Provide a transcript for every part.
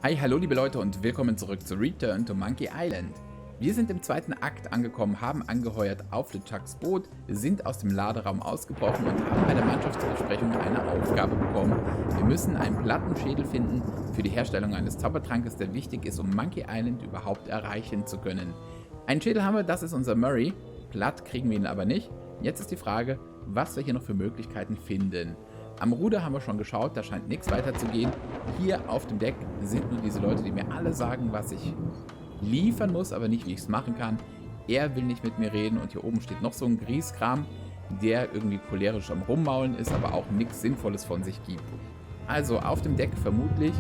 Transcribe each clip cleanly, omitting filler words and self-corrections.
Hi, hallo liebe Leute und willkommen zurück zu Return to Monkey Island. Wir sind im zweiten Akt angekommen, haben angeheuert auf LeChucks Boot, sind aus dem Laderaum ausgebrochen und haben bei der Mannschaftsbesprechung eine Aufgabe bekommen. Wir müssen einen Plattenschädel finden für die Herstellung eines Zaubertrankes, der wichtig ist, um Monkey Island überhaupt erreichen zu können. Einen Schädel haben wir, das ist unser Murray. Platt kriegen wir ihn aber nicht. Jetzt ist die Frage, was wir hier noch für Möglichkeiten finden. Am Ruder haben wir schon geschaut, da scheint nichts weiter zu gehen. Hier auf dem Deck sind nur diese Leute, die mir alle sagen, was ich liefern muss, aber nicht, wie ich es machen kann. Er will nicht mit mir reden und hier oben steht noch so ein Grieskram, der irgendwie cholerisch am Rummaulen ist, aber auch nichts Sinnvolles von sich gibt. Also auf dem Deck vermutlich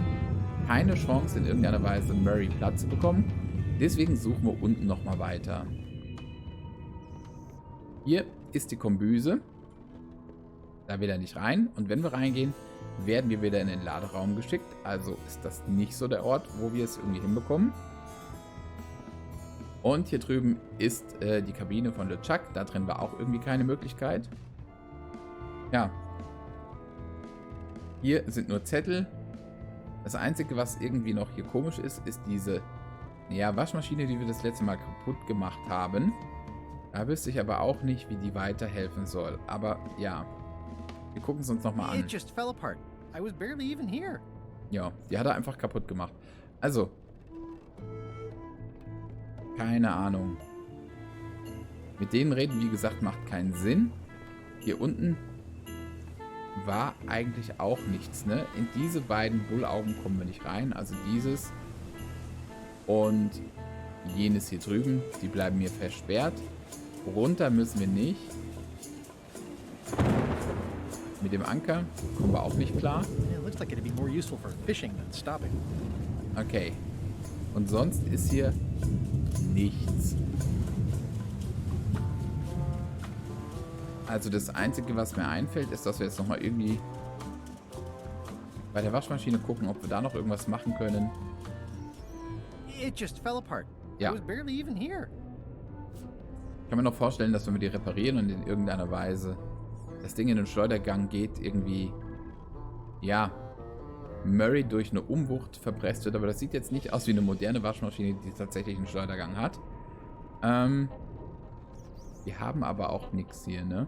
keine Chance in irgendeiner Weise Murray Platz zu bekommen. Deswegen suchen wir unten nochmal weiter. Hier ist die Kombüse. Da will er nicht rein. Und wenn wir reingehen, werden wir wieder in den Laderaum geschickt. Also ist das nicht so der Ort, wo wir es irgendwie hinbekommen. Und hier drüben ist die Kabine von LeChuck. Da drin war auch irgendwie keine Möglichkeit. Ja. Hier sind nur Zettel. Das Einzige, was irgendwie noch hier komisch ist, ist diese Waschmaschine, die wir das letzte Mal kaputt gemacht haben. Da wüsste ich aber auch nicht, wie die weiterhelfen soll. Aber ja. Wir gucken es uns nochmal an. It just fell apart. I was barely even here. Ja, die hat er einfach kaputt gemacht. Also. Keine Ahnung. Mit denen reden, wie gesagt, macht keinen Sinn. Hier unten war eigentlich auch nichts, ne? In diese beiden Bullaugen kommen wir nicht rein. Also dieses und jenes hier drüben. Die bleiben mir versperrt. Runter müssen wir nicht. Mit dem Anker kommen wir auch nicht klar. Okay. Und sonst ist hier nichts. Also das Einzige, was mir einfällt, ist, dass wir jetzt nochmal irgendwie bei der Waschmaschine gucken, ob wir da noch irgendwas machen können. It just fell apart. Ja. I was barely even here. Ich kann mir noch vorstellen, dass wenn wir die reparieren und in irgendeiner Weise das Ding in den Schleudergang geht, irgendwie, ja, Murray durch eine Umwucht verpresst wird. Aber das sieht jetzt nicht aus wie eine moderne Waschmaschine, die tatsächlich einen Schleudergang hat. Wir haben aber auch nichts hier, ne?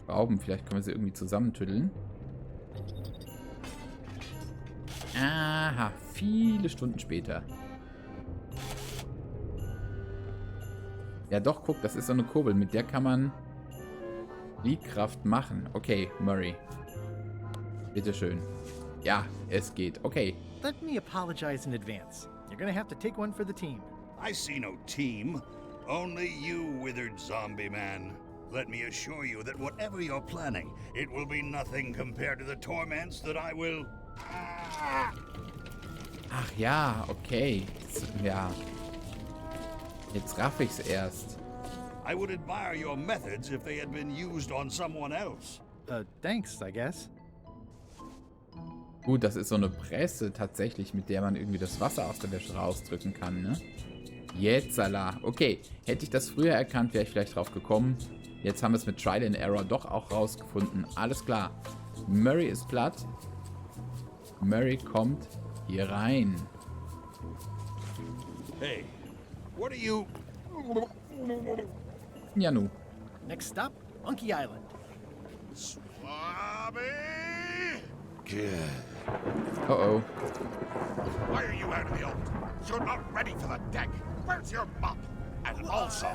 Schrauben, vielleicht können wir sie irgendwie zusammentüddeln. Aha, viele Stunden später. Ja doch, guck, das ist so eine Kurbel, mit der kann man Fliehkraft machen. Okay, Murray. Bitteschön. Ja, es geht. Okay. Let me apologize in advance. You're gonna have to take one for the team. I see no team. Only you, withered zombie man. Let me assure you that whatever you're planning, it will be nothing compared to the torments that I will... Ach ja, okay. Ja. Jetzt raff ich's erst. I would admire your methods if they had been used on someone else. Thanks, I guess. Gut, das ist so eine Presse tatsächlich, mit der man irgendwie das Wasser aus der Wäsche rausdrücken kann, ne? Jetzala. Okay, hätte ich das früher erkannt, wäre ich vielleicht drauf gekommen. Jetzt haben wir es mit Trial and Error doch auch rausgefunden. Alles klar. Murray ist platt. Murray kommt hier rein. Hey, what are you... Ja, nu. Next stop, Monkey Island. Swabby! Good. Oh. Why are you out of the old? You're not ready for the deck. Where's your mop? And also...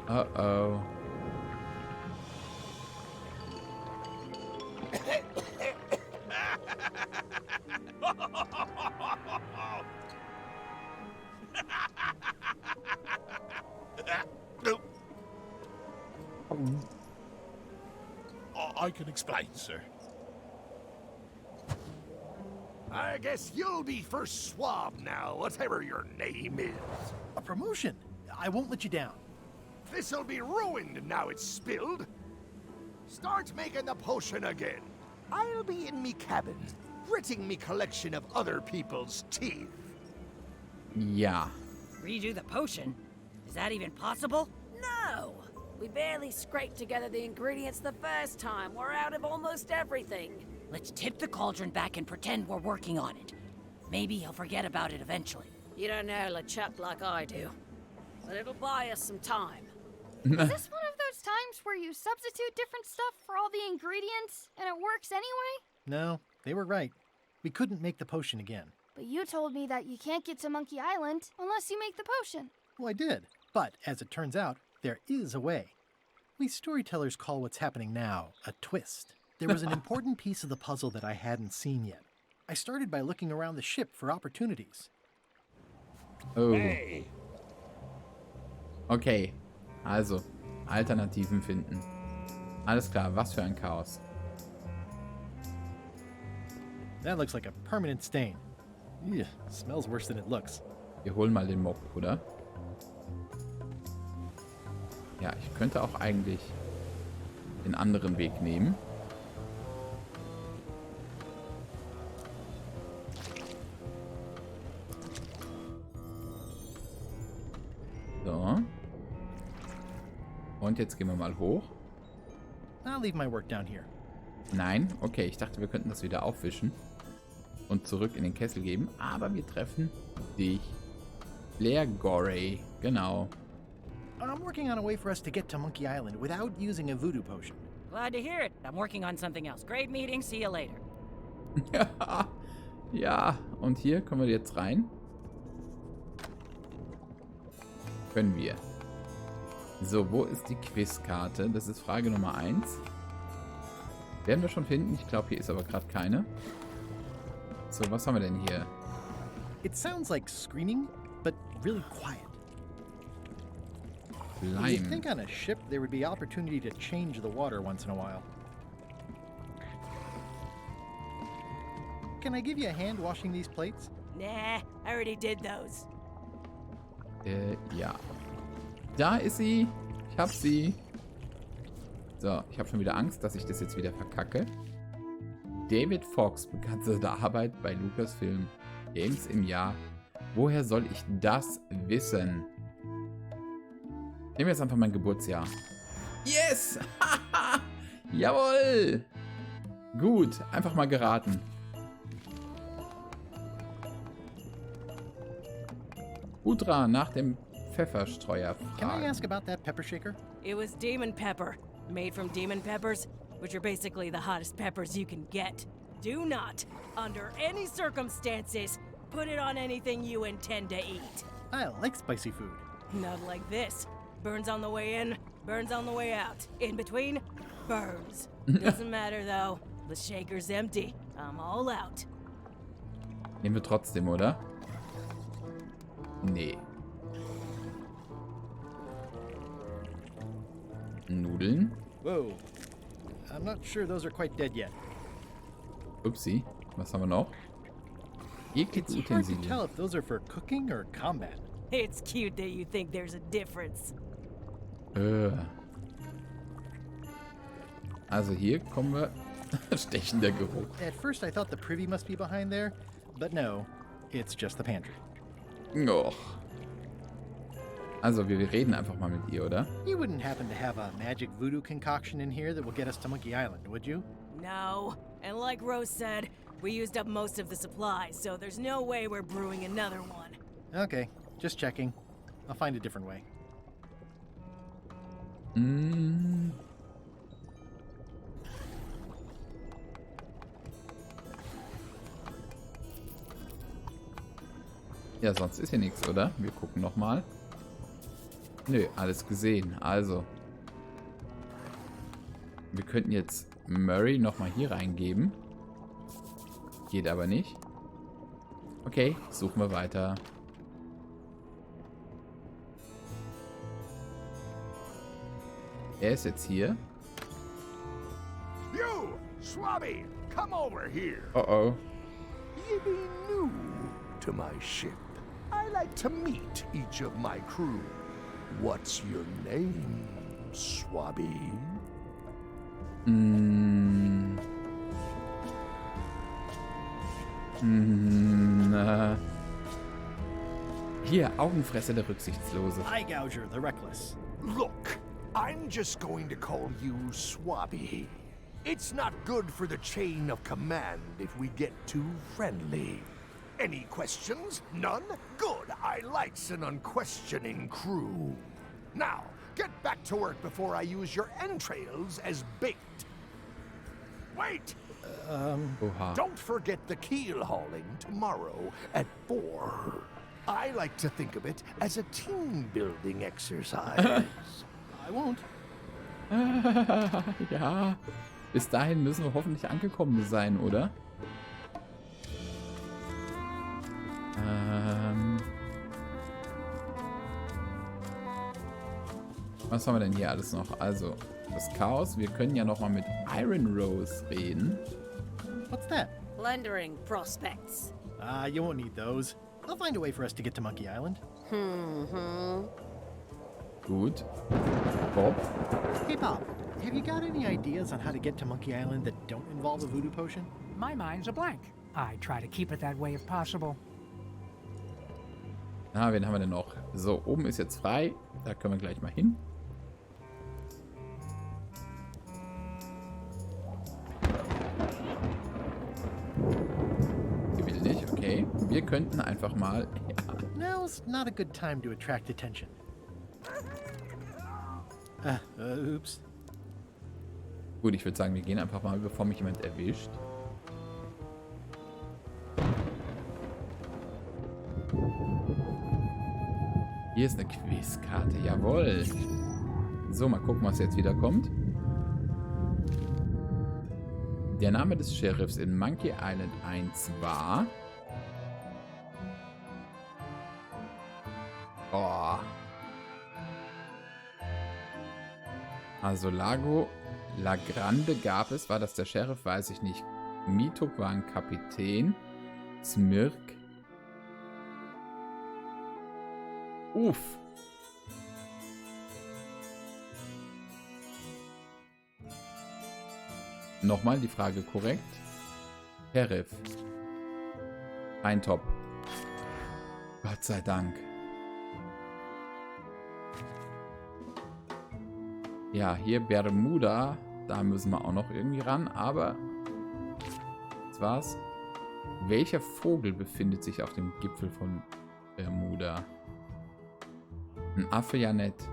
Uh-oh. I can explain, sir. I guess you'll be first swab now, whatever your name is. A promotion. I won't let you down. This'll be ruined now it's spilled. Start making the potion again. I'll be in me cabin. gritting me collection of other people's teeth. Ja. Redo the potion? Is that even possible? No! We barely scraped together the ingredients the first time. We're out of almost everything. Let's tip the cauldron back and pretend we're working on it. Maybe he'll forget about it eventually. You don't know LeChuck like I do. But it'll buy us some time. Is this one of those times where you substitute different stuff for all the ingredients and it works anyway? No, they were right. We couldn't make the potion again. But you told me that you can't get to Monkey Island unless you make the potion. Well, I did. But as it turns out, there is a way. We storytellers call what's happening now a twist. There was an important piece of the puzzle that I hadn't seen yet. I started by looking around the ship for opportunities. Oh. Hey, Okay. Also, Alternativen finden. Alles klar, was für ein Chaos. That looks like a permanent stain. Ugh, smells worse than it looks. Wir holen mal den Mob, oder? Ja, ich könnte auch eigentlich den anderen Weg nehmen. So. Und jetzt gehen wir mal hoch. I'll leave my work down here. Nein, okay, ich dachte, wir könnten das wieder aufwischen und zurück in den Kessel geben, aber wir treffen dich. Blair Gorey, genau. I'm working on a way for us to get to Monkey Island without using a voodoo potion. Glad to hear it. I'm working on something else. Great meeting. See you later. Ja, ja, und hier kommen wir jetzt rein. Können wir. So, wo ist die Quizkarte? Das ist Frage Nummer 1. Werden wir schon finden? Ich glaube, hier ist aber gerade keine. So, was haben wir denn hier? It sounds like screaming, but really quiet. You'd think Leim. on a ship there would be opportunity to change the water once in a while. Can I give you a hand washing these plates? Nah, I already did those. Ja. Da ist sie. Ich hab sie. So, ich habe schon wieder Angst, dass ich das jetzt wieder verkacke. David Fox begann seine Arbeit bei Lucasfilm Games im Jahr. Woher soll ich das wissen? Nehmen wir jetzt einfach mein Geburtsjahr. Yes! Jawohl! Gut, einfach mal geraten. Gut dran, nach dem Pfefferstreuer Can I fragen. ask about that pepper shaker? It was demon pepper, made from demon peppers, which are basically the hottest peppers you can get. Do not, under any circumstances, put it on anything you intend to eat. I like spicy food. Not like this. Burns on the way in, burns on the way out. In between, burns. Doesn't matter though. The shaker's empty. I'm all out. Nehmen wir trotzdem, oder? Nee. Nudeln. Whoa. I'm not sure those are quite dead yet. Upsi. Was haben wir noch? Jegliche It's hard to tell Utensilien. if those are for cooking or combat. It's cute that you think there's a difference. Also hier kommen wir... Stechender Geruch. At first I thought the privy must be behind there, but no, it's just the pantry. Och. Also, wir reden einfach mal mit ihr, oder? You wouldn't happen to have a magic voodoo concoction in here that will get us to Monkey Island, would you? No. And like Rose said, we used up most of the supplies, so there's no way we're brewing another one. Okay, just checking. I'll find a different way. Ja, sonst ist hier nichts, oder? Wir gucken nochmal. Nö, alles gesehen. Also. Wir könnten jetzt Murray nochmal hier reingeben. Geht aber nicht. Okay, suchen wir weiter. Er ist jetzt hier. You, Swabby, come over here. Oh oh. You be new to my ship. I like to meet each of my crew. What's your name, Swabby? Hier, Augenfresser der Rücksichtslose. Eye gouger, the reckless. Look, I'm just going to call you Swabby. It's not good for the chain of command if we get too friendly. Any questions? None? Good. I likes an unquestioning crew. Now, get back to work before I use your entrails as bait. Wait! Oha. Don't forget the keel hauling tomorrow at 4. I like to think of it as a team-building exercise. I won't. Ja, bis dahin müssen wir hoffentlich angekommen sein, oder? Was haben wir denn hier alles noch? Also, das Chaos. Wir können ja nochmal mit Iron Rose reden. What's that? Plundering prospects. You won't need those. I'll find a way for us to get to Monkey Island. Gut. Bob? Hey, Bob, have you got any ideas on how to get to Monkey Island that don't involve a voodoo potion? My mind's a blank. I try to keep it that way if possible. Na, wen haben wir denn noch? So, oben ist jetzt frei. Da können wir gleich mal hin. Hier will nicht, okay. Wir könnten einfach mal... Ja. Now's not a good time to attract attention. Oops. Gut, ich würde sagen, wir gehen einfach mal, bevor mich jemand erwischt. Hier ist eine Quizkarte, jawohl. So, mal gucken, was jetzt wieder kommt. Der Name des Sheriffs in Monkey Island 1 war... Oh. Also Lago La Grande gab es. War das der Sheriff? Weiß ich nicht. Mituk war ein Kapitän. Smirk. Uff. Nochmal die Frage korrekt. Sheriff. Eintop. Gott sei Dank. Ja, hier Bermuda. Da müssen wir auch noch irgendwie ran. Aber das war's. Welcher Vogel befindet sich auf dem Gipfel von Bermuda? Ein Affe ja nett.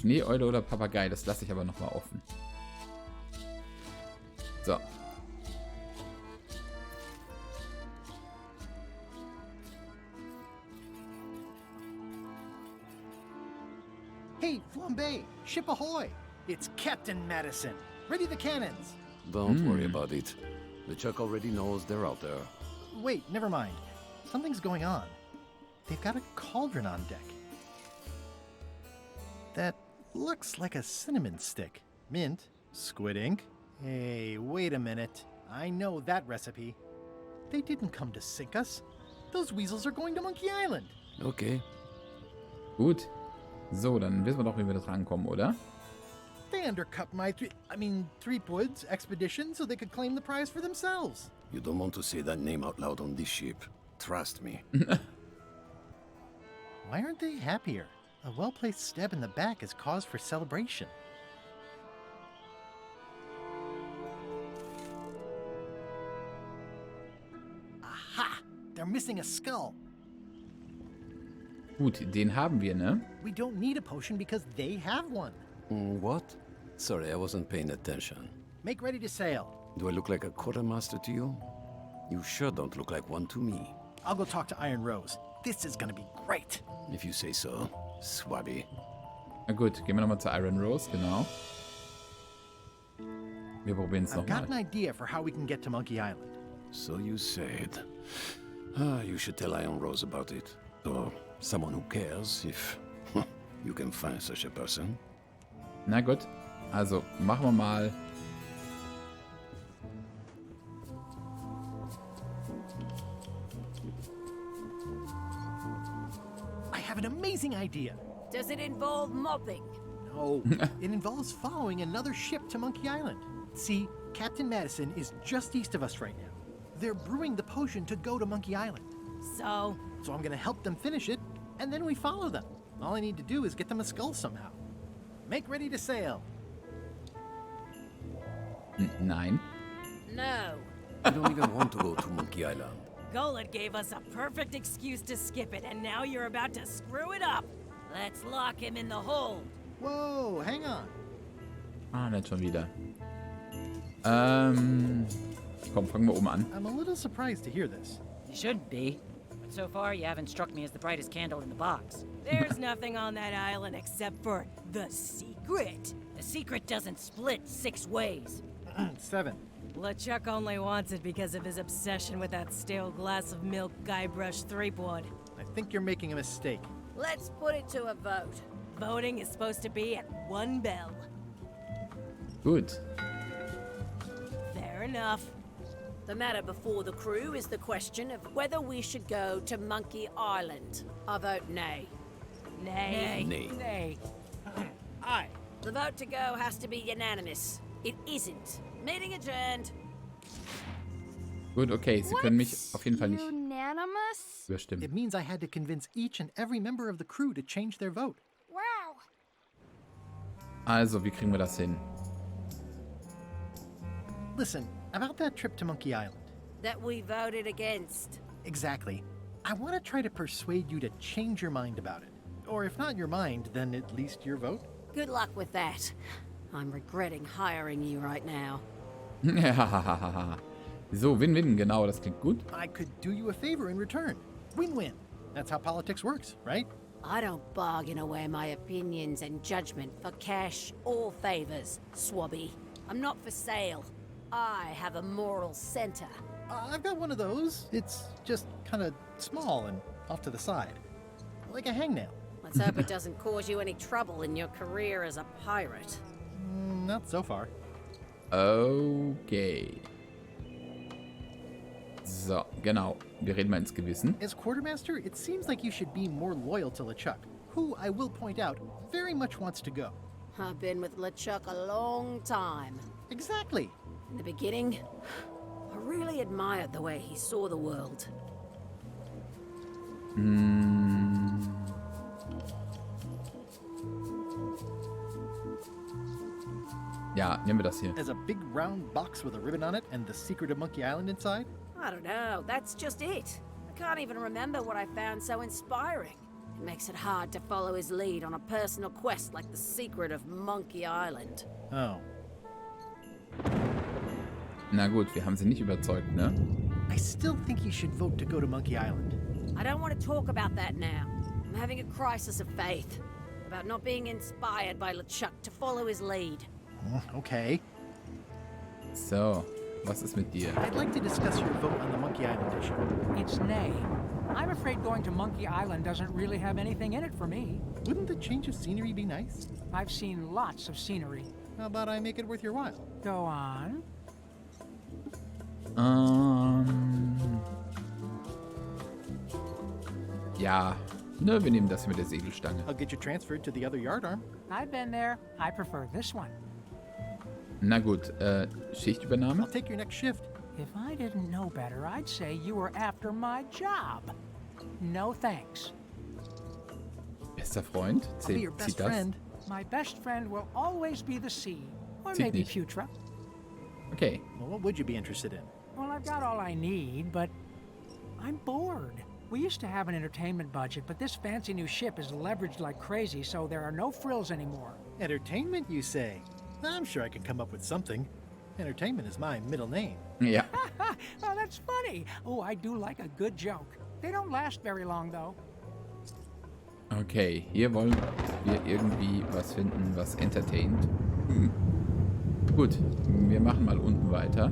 Schneeeule oder Papagei? Das lasse ich aber nochmal offen. So. Hey, Flambe! Ship ahoy! It's Captain Madison. Ready the cannons. Don't worry about it. The Chuck already knows they're out there. Wait, never mind. Something's going on. They've got a cauldron on deck. That looks like a cinnamon stick. Mint, squid ink. Hey, wait a minute. I know that recipe. They didn't come to sink us. Those weasels are going to Monkey Island. Okay. Gut. So, dann wissen wir doch, wie wir da rankommen, oder? They undercut my Threepwood's expedition so they could claim the prize for themselves. You don't want to say that name out loud on this ship. Trust me. Why aren't they happier? A well-placed stab in the back is cause for celebration. Aha! They're missing a skull. Gut, den haben wir, ne? We don't need a potion because they have one. What? Sorry, I wasn't paying attention. Make ready to sail. Do I look like a quartermaster to you? You sure don't look like one to me. I'll go talk to Iron Rose. This is gonna be great. If you say so, Swabby. Na gut, gehen wir nochmal zu Iron Rose, genau. Wir probieren es I've got an nochmal. idea for how we can get to Monkey Island. So you said. You should tell Iron Rose about it. Or someone who cares, if you can find such a person. Na gut, also machen wir mal. I have an amazing idea. Does it involve mobbing? No, it involves following another ship to Monkey Island. See, Captain Madison is just east of us right now. They're brewing the potion to go to Monkey Island. So, So I'm gonna help them finish it, and then we follow them. All I need to do is get them a skull somehow. Make ready to sail. Nein. No. I don't even want to go to Monkey Island. Gullet gave us a perfect excuse to skip it, and now you're about to screw it up. Let's lock him in the hole. Whoa, hang on. Ah, nicht schon wieder. Komm, fangen wir oben an. I'm a little surprised to hear this. You shouldn't be. But so far, you haven't struck me as the brightest candle in the box. There's nothing on that island except for the secret. The secret doesn't split 6 ways. 7. LeChuck only wants it because of his obsession with that stale glass of milk Guybrush Threepwood. I think you're making a mistake. Let's put it to a vote. Voting is supposed to be at 1 bell. Gut. Fair enough. The matter before the crew is the question of whether we should go to Monkey Island. I vote nay. Nay. Nay. Nay. Aye. The vote to go has to be unanimous. It isn't. Meeting adjourned. Gut, okay. Sie können mich auf jeden Fall nicht Unanimous? überstimmen. It means I had to convince each and every member of the crew to change their vote. Wow. Also, wie kriegen wir das hin? Listen, about that trip to Monkey Island. That we voted against. Exactly. I want to try to persuade you to change your mind about it. Or if not your mind, then at least your vote. Good luck with that. I'm regretting hiring you right now. So, Win-Win, genau, das klingt gut. I could do you a favor in return. Win-win. That's how politics works, right? I don't bargain away my opinions and judgment for cash or favors, Swabby. I'm not for sale. I have a moral center. I've got one of those. It's just kind of small and off to the side. Like a hangnail. Let's hope it doesn't cause you any trouble in your career as a pirate. Not so far. Okay. So, genau. Wir reden mal ins Gewissen. As quartermaster, it seems like you should be more loyal to LeChuck, who, I will point out, very much wants to go. I've been with LeChuck a long time. Exactly. In the beginning, I really admired the way he saw the world. Ja, nehmen wir das hier. As a big round box with a ribbon on it and the secret of Monkey Island inside? I don't know, that's just it. I can't even remember what I found so inspiring. It makes it hard to follow his lead on a personal quest like the secret of Monkey Island. Oh. Na gut, wir haben sie nicht überzeugt, ne? I still think you should vote to go to Monkey Island. I don't want to talk about that now. I'm having a crisis of faith. About not being inspired by LeChuck to follow his lead. Okay. So, was ist mit dir? I'd like to discuss your vote on the Monkey Island issue. It's nay. I'm afraid going to Monkey Island doesn't really have anything in it for me. Wouldn't the change of scenery be nice? I've seen lots of scenery. How about I make it worth your while? Go on. Ja, ne, wir nehmen das hier mit der Segelstange. I'll get you transferred to the other yardarm. I've been there. I prefer this one. Na gut, Schichtübernahme? I'll take your next shift. If I didn't know better, I'd say you were after my job. No thanks. Bester Freund? I'll be your best Zieht das? friend. My best friend will always be the sea. Or Zieht maybe nicht. Putra. Okay. Well, what would you be interested in? Well, I've got all I need, but I'm bored. We used to have an entertainment budget, but this fancy new ship is leveraged like crazy, so there are no frills anymore. Entertainment, you say? I'm sure I could come up with something. Entertainment is my middle name. Ja. Oh, that's funny. Oh, I do like a good joke. They don't last very long, though. Okay, hier wollen wir irgendwie was finden, was entertaint. Gut, wir machen mal unten weiter.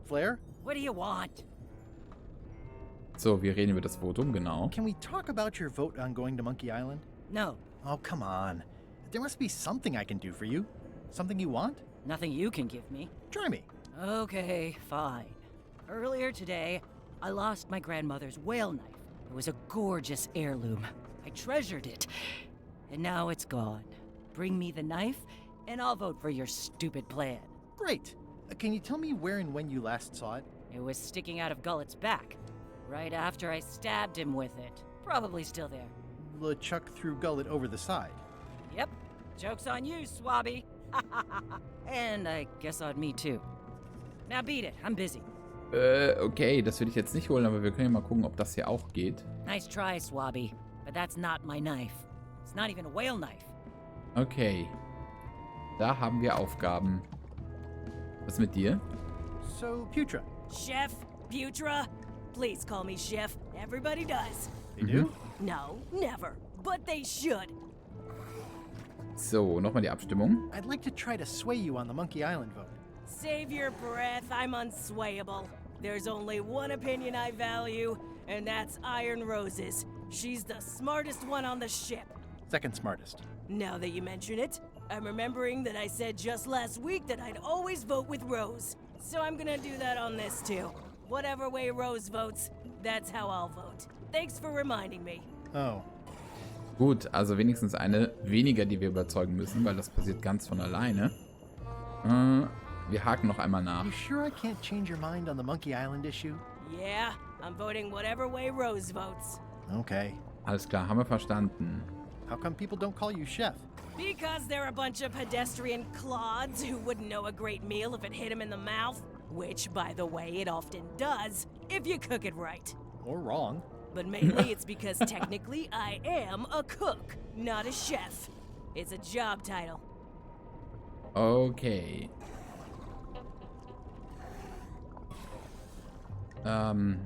Flair? What do you want? So, wir reden über das Votum, genau. Can we talk about your vote on going to Monkey Island? No, Oh, come on. There must be something I can do for you. Something you want? nothing you can give me. Try me. Okay, fine. Earlier today, I lost my grandmother's whale knife. It was a gorgeous heirloom. I treasured it, and now it's gone. bring me the knife, and I'll vote for your stupid plan. Great. Can you tell me where and when you last saw it? It was sticking out of Gullet's back, right after I stabbed him with it. Probably still there. LeChuck threw Gullet over the side. Yep. Joke's on you, Swabby. And I guess on me too. Now beat it, I'm busy. Okay, das will ich jetzt nicht holen, aber wir können ja mal gucken, ob das hier auch geht. Nice try, Swabby. But that's not my knife. It's not even a whale knife. Okay. Da haben wir Aufgaben. Was mit dir? So, Putra. Chef? Putra? Please call me Chef. Everybody does. They do? No, never. But they should. So, nochmal die Abstimmung. I'd like to try to sway you on the Monkey Island vote. Save your breath. I'm unswayable. There's only one opinion I value, and that's Iron Rose's. She's the smartest one on the ship. Second smartest. Now that you mention it, I'm remembering that I said just last week that I'd always vote with Rose. So I'm gonna do that on this too. Whatever way Rose votes, that's how I'll vote. Thanks for reminding me. Oh. Gut, also wenigstens eine weniger, die wir überzeugen müssen, weil das passiert ganz von alleine. Wir haken noch einmal nach. You sure I can't change your mind on the Monkey Island issue? Yeah, I'm voting whatever way Rose votes. Okay. Alles klar, haben wir verstanden. How come people don't call you Chef? Because they're a bunch of pedestrian clods who wouldn't know a great meal if it hit them in the mouth. Which, by the way, it often does, if you cook it right. Or wrong. But mainly it's because technically I am a cook, not a chef. It's a job title. Okay. Nehmen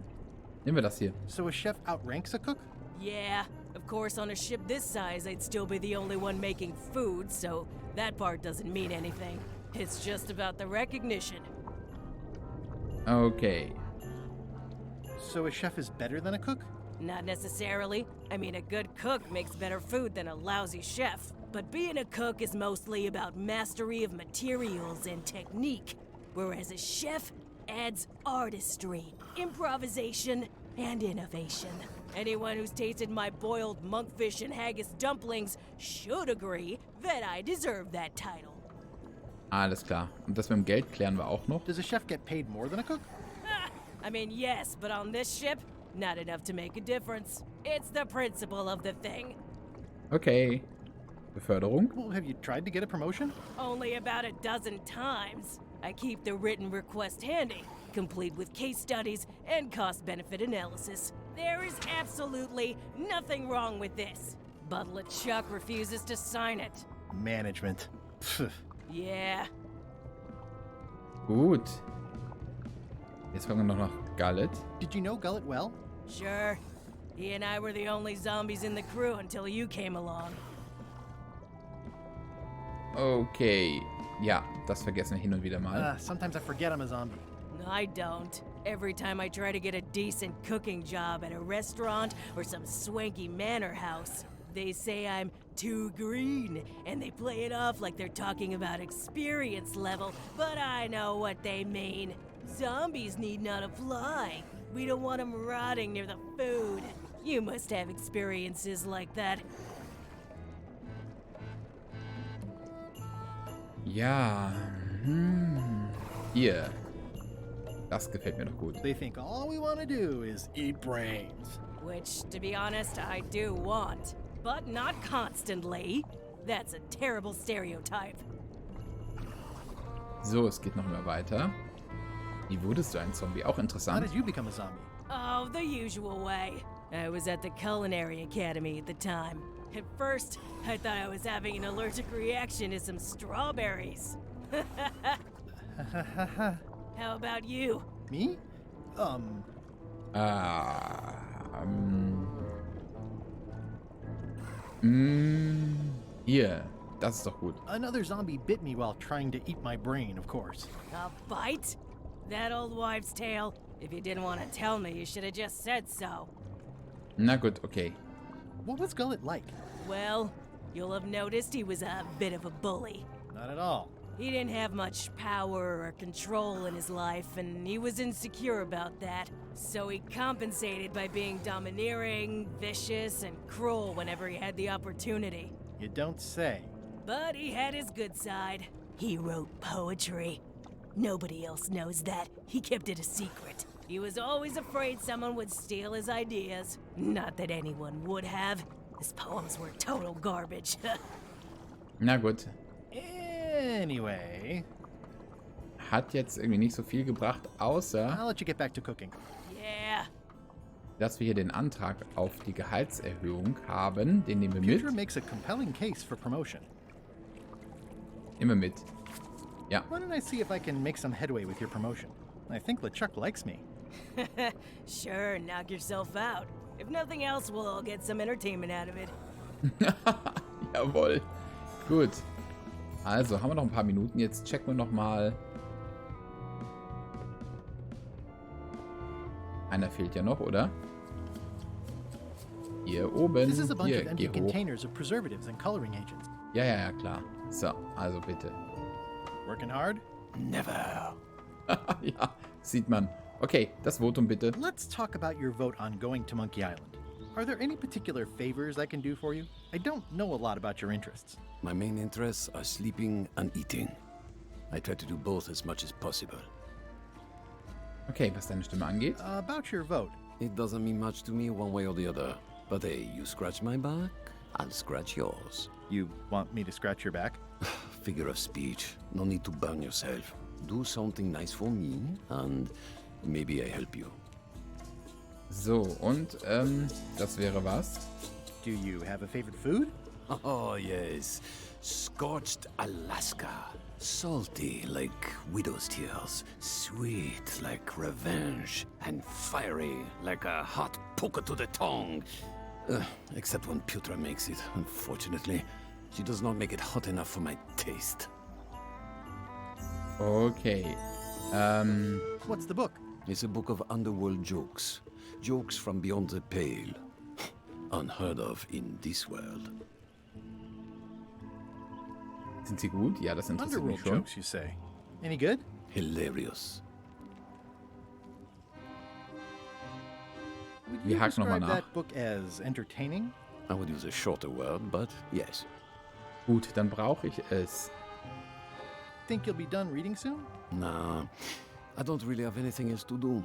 wir das hier. So a chef outranks a cook? Yeah, of course on a ship this size I'd still be the only one making food, so that part doesn't mean anything. It's just about the recognition. Okay. So a chef is better than a cook? Not necessarily. I mean, a good cook makes better food than a lousy chef. But being a cook is mostly about mastery of materials and technique, whereas a chef adds artistry, improvisation, and innovation. Anyone who's tasted my boiled monkfish and haggis dumplings should agree that I deserve that title. Alles klar. Und das mit dem Geld klären wir auch noch. Does a chef get paid more than a cook? I mean, yes, but on this ship, not enough to make a difference. It's the principle of the thing. Okay. Beförderung? Well, have you tried to get a promotion? Only about a dozen times. I keep the written request handy, complete with case studies and cost-benefit analysis. There is absolutely nothing wrong with this. But LeChuck refuses to sign it. Management. Pfft. Yeah. Gut. Jetzt kommen wir noch nach Gullet. Did you know Gullet well? Sure. He and I were the only zombies in the crew until you came along. Okay. Ja, das vergessen wir hin und wieder mal. Sometimes I forget I'm a zombie. I don't. Every time I try to get a decent cooking job at a restaurant or some swanky manor house, they say I'm too green, and they play it off like they're talking about experience level, but I know what they mean. Zombies need not apply. We don't want them rotting near the food. You must have experiences like that. Ja. Hier. Das gefällt mir noch gut. They think all we want to do is eat brains. Which, to be honest, I do want. But not constantly. That's a terrible stereotype. So, es geht noch mal weiter. Wie wurdest du ein Zombie? Auch How interessant. did you become a zombie? Oh, the usual way. I was at the Culinary Academy at the time. At first, I thought I was having an allergic reaction to some strawberries. How about you? Me? Hier. Das ist doch gut. Another zombie bit me while trying to eat my brain, of course. A bite? That old wives' tale? If you didn't want to tell me, you should have just said so. Na gut, okay. What was Gullet like? Well, you'll have noticed he was a bit of a bully. Not at all. He didn't have much power or control in his life, and he was insecure about that. So he compensated by being domineering, vicious, and cruel whenever he had the opportunity. You don't say. But he had his good side. He wrote poetry. Nobody else knows that. He kept it a secret. He was always afraid someone would steal his ideas. Not that anyone would have. His poems were total garbage. Na gut. Anyway, Hat jetzt irgendwie nicht so viel gebracht, außer, I'll let you get back to cooking. Yeah. dass wir hier den Antrag auf die Gehaltserhöhung haben. Den nehmen wir mit. Future makes a compelling case for promotion. Immer mit. Ja. Why don't I see if I can make some headway with your promotion? I think LeChuck likes me. Sure, knock yourself out. If nothing else, we'll all get some entertainment out of it. Jawohl. Gut. Also, haben wir noch ein paar Minuten. Jetzt checken wir nochmal. Einer fehlt ja noch, oder? Hier oben. This is a bunch Hier, of empty geh hoch. containers of preservatives and coloring agents. Ja, klar. So, also bitte. Working hard? Never. Ja, sieht man. Okay, das Votum bitte. Let's talk about your vote on going to Monkey Island. Are there any particular favors I can do for you? I don't know a lot about your interests. My main interests are sleeping and eating. I try to do both as much as possible. Okay, was deine Stimme angeht. About your vote. It doesn't mean much to me one way or the other. But hey, you scratch my back, I'll scratch yours. You want me to scratch your back? Figure of speech. No need to burn yourself. Do something nice for me, and maybe I help you. So, und, das wäre was? Do you have a favorite food? Oh, yes. Scorched Alaska. Salty like widow's tears. Sweet like revenge. And fiery like a hot poker to the tongue. Except when Putra makes it, unfortunately. She does not make it hot enough for my taste. Okay. What's the book? It's a book of underworld jokes. Jokes from beyond the pale. Unheard of in this world. Sind sie gut? Ja, das interessiert mich Underworld schon. jokes, you say. Any good? Hilarious. Would Wir you haken noch mal describe nach. that book as entertaining? I would use a shorter word, but yes. Gut, dann brauche ich es. Think you'll be done reading soon? Nah, I don't really have anything else to do.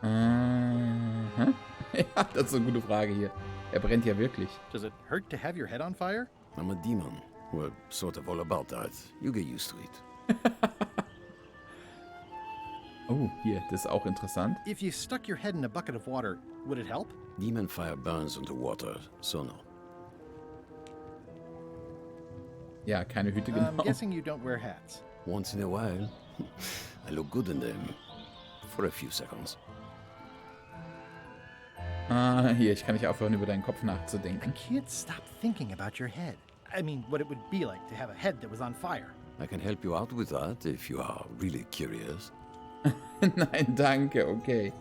Ja, das ist eine gute Frage hier. Er brennt ja wirklich. Does it hurt to have your head on fire? I'm a demon. Well, sort of all about that. You get used to it. Oh, hier, das ist auch interessant. If you stuck your head in a bucket of water, would it help? Demon fire burns underwater, so no. Ja, keine Hüte, I'm genau. guessing you don't wear hats. Once in a while, I look good in them. For a few seconds. Hier, ich kann nicht aufhören, über deinen Kopf I nachzudenken. can't stop thinking about your head. I mean, what it would be like to have a head that was on fire. I can help you out with that if you are really curious. Nein, danke, okay.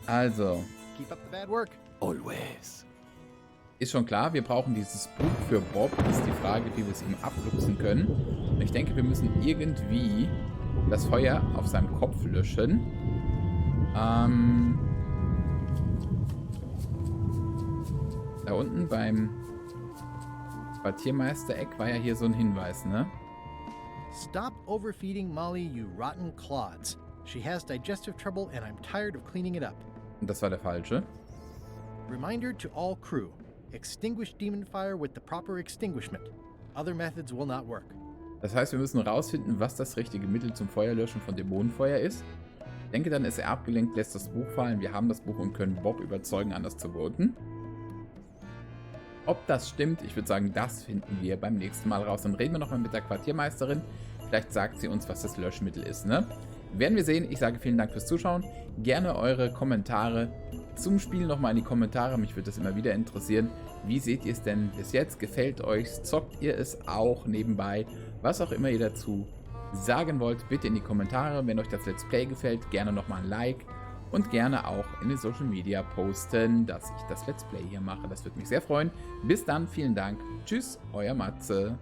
Also, Keep up the bad work. Always. ist schon klar, wir brauchen dieses Buch für Bob. Ist die Frage, wie wir es ihm abluchsen können. Und ich denke, wir müssen irgendwie das Feuer auf seinem Kopf löschen. Da unten beim Quartiermeister-Eck war ja hier so ein Hinweis, ne? Stop overfeeding Molly, you rotten clods. She has digestive trouble and I'm tired of cleaning it up. Und das war der falsche. Reminder to all crew. Extinguish demon fire with the proper extinguishment. Other methods will not work. Das heißt, wir müssen rausfinden, was das richtige Mittel zum Feuerlöschen von Dämonenfeuer ist. Ich denke, dann ist er abgelenkt, lässt das Buch fallen. Wir haben das Buch und können Bob überzeugen, anders zu voten. Ob das stimmt, ich würde sagen, das finden wir beim nächsten Mal raus. Dann reden wir nochmal mit der Quartiermeisterin. Vielleicht sagt sie uns, was das Löschmittel ist, ne? Werden wir sehen. Ich sage vielen Dank fürs Zuschauen. Gerne eure Kommentare zum Spiel nochmal in die Kommentare. Mich würde das immer wieder interessieren. Wie seht ihr es denn bis jetzt? Gefällt euch? Zockt ihr es auch nebenbei? Was auch immer ihr dazu sagen wollt, bitte in die Kommentare. Wenn euch das Let's Play gefällt, gerne nochmal ein Like. Und gerne auch in den Social Media posten, dass ich das Let's Play hier mache. Das würde mich sehr freuen. Bis dann, vielen Dank. Tschüss, euer Matze.